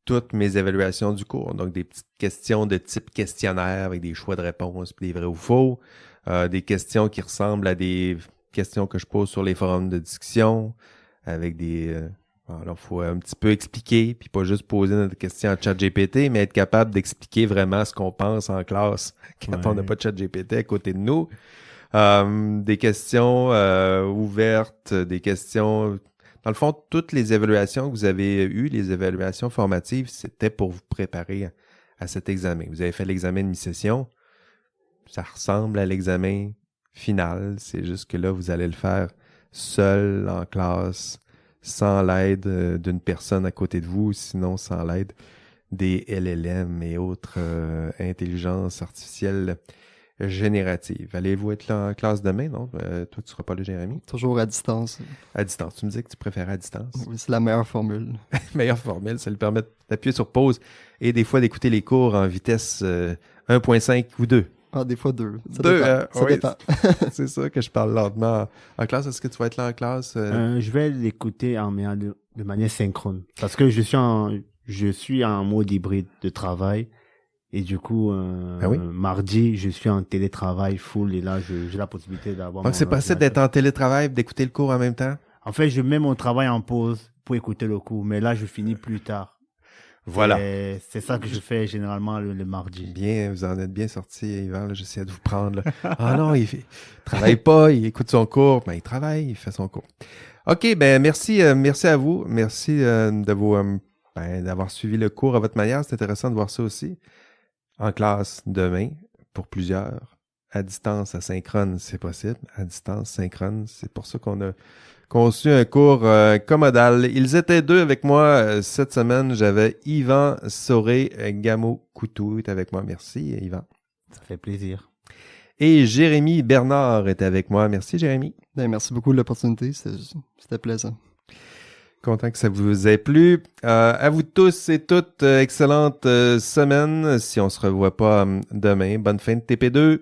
toutes mes évaluations du cours. Donc, des petites questions de type questionnaire avec des choix de réponse, puis des vrais ou faux. Des questions qui ressemblent à des questions que je pose sur les forums de discussion avec des... alors, il faut un petit peu expliquer, puis pas juste poser notre question à ChatGPT, mais être capable d'expliquer vraiment ce qu'on pense en classe quand on n'a pas de ChatGPT à côté de nous. Des questions ouvertes, des questions... Dans le fond, toutes les évaluations que vous avez eues, les évaluations formatives, c'était pour vous préparer à cet examen. Vous avez fait l'examen de mi-session. Ça ressemble à l'examen final. C'est juste que là, vous allez le faire seul, en classe, sans l'aide d'une personne à côté de vous, sinon sans l'aide des LLM et autres intelligences artificielles générative. Allez-vous être là en classe demain, non? Toi, tu seras pas là, Jérémy? Toujours à distance. À distance. Tu me disais que tu préférais à distance. Oui, c'est la meilleure formule. Meilleure formule, ça lui permet d'appuyer sur pause et des fois d'écouter les cours en vitesse 1.5 ou 2. Ah, des fois 2. Ça Deux, dépend. Ça oui. dépend. C'est ça que je parle lentement en classe. Est-ce que tu vas être là en classe? Je vais l'écouter de manière synchrone. Parce que je suis en mode hybride de travail. Et du coup, mardi, je suis en télétravail full et là, j'ai la possibilité d'avoir Donc, c'est possible d'être en télétravail et d'écouter le cours en même temps? En fait, je mets mon travail en pause pour écouter le cours, mais là, je finis plus tard. Voilà. C'est ça que je fais généralement le mardi. Bien, vous en êtes bien sorti, Yvan. J'essaie de vous prendre. Là. Ah non, il travaille pas, il écoute son cours. Ben, il travaille, il fait son cours. OK, ben merci à vous. Merci d'avoir suivi le cours à votre manière. C'est intéressant de voir ça aussi. En classe demain, pour plusieurs. À distance, asynchrone, c'est possible. À distance, synchrone, c'est pour ça qu'on a conçu un cours commodal. Ils étaient 2 avec moi cette semaine. J'avais Yvan Soré-Gamo-Coutou est avec moi. Merci, Yvan. Ça fait plaisir. Et Jérémy Bernard est avec moi. Merci, Jérémy. Ben, merci beaucoup de l'opportunité. C'était plaisant. Content que ça vous ait plu. À vous tous et toutes, excellente semaine. Si on se revoit pas demain, bonne fin de TP2.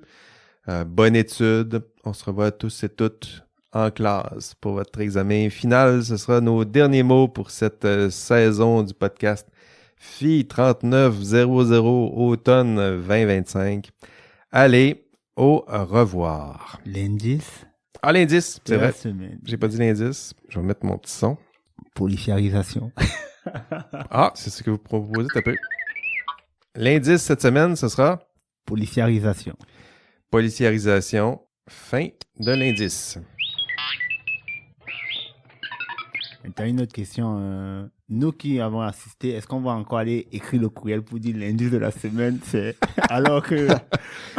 Bonne étude. On se revoit tous et toutes en classe pour votre examen final. Ce sera nos derniers mots pour cette saison du podcast FI 3900 automne 2025. Allez, au revoir. L'indice. Ah, l'indice, c'est vrai. Semaine. J'ai pas dit l'indice. Je vais mettre mon petit son. Policiarisation. Ah, c'est ce que vous proposez, un peu. L'indice cette semaine, ce sera Policiarisation. policiarisation. Fin de l'indice. T'as une autre question. Nous qui avons assisté, est-ce qu'on va encore aller écrire le courriel pour dire l'indice de la semaine? C'est alors que...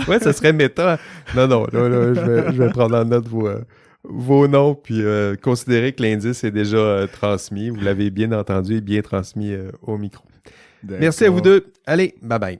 Ouais, ça serait méta. Non, là, je vais prendre en note vos noms puis considérer que l'indice est déjà transmis. Vous l'avez bien entendu et bien transmis au micro. Merci à vous deux. Allez, bye bye.